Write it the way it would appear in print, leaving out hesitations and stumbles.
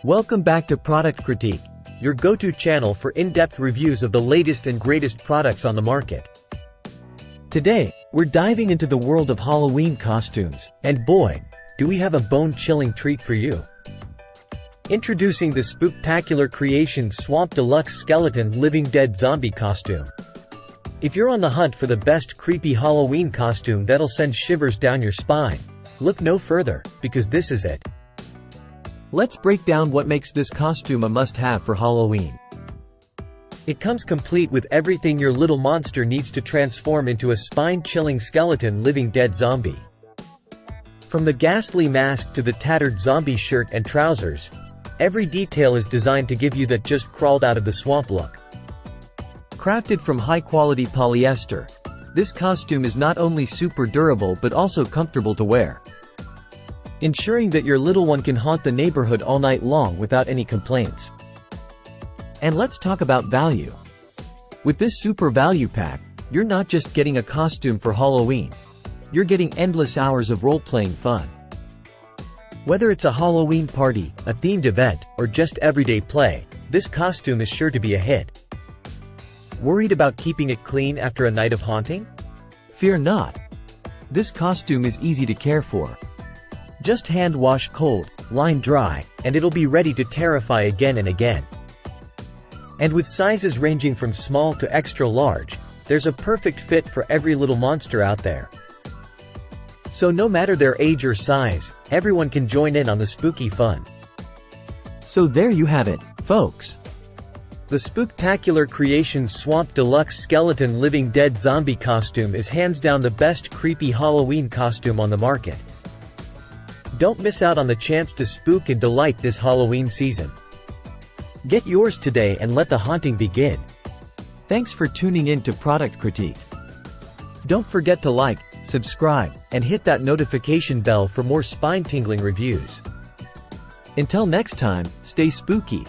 Welcome back to Product Critique, your go-to channel for in-depth reviews of the latest and greatest products on the market. Today, we're diving into the world of Halloween costumes, and boy, do we have a bone-chilling treat for you. Introducing the Spooktacular Creations Swamp Deluxe Skeleton Living Dead Zombie Costume. If you're on the hunt for the best creepy Halloween costume that'll send shivers down your spine, look no further, because this is it. Let's break down what makes this costume a must-have for Halloween. It comes complete with everything your little monster needs to transform into a spine-chilling skeleton living dead zombie. From the ghastly mask to the tattered zombie shirt and trousers, every detail is designed to give you that just crawled out of the swamp look. Crafted from high-quality polyester, this costume is not only super durable but also comfortable to wear, ensuring that your little one can haunt the neighborhood all night long without any complaints. And let's talk about value. With this super value pack, you're not just getting a costume for Halloween, you're getting endless hours of role-playing fun. Whether it's a Halloween party, a themed event, or just everyday play, this costume is sure to be a hit. Worried about keeping it clean after a night of haunting? Fear not. This costume is easy to care for. Just hand wash cold, line dry, and it'll be ready to terrify again and again. And with sizes ranging from small to extra large, there's a perfect fit for every little monster out there. So no matter their age or size, everyone can join in on the spooky fun. So there you have it, folks. The Spooktacular Creations Swamp Deluxe Skeleton Living Dead Zombie Costume is hands down the best creepy Halloween costume on the market. Don't miss out on the chance to spook and delight this Halloween season. Get yours today and let the haunting begin. Thanks for tuning in to Product Critique. Don't forget to like, subscribe, and hit that notification bell for more spine-tingling reviews. Until next time, stay spooky.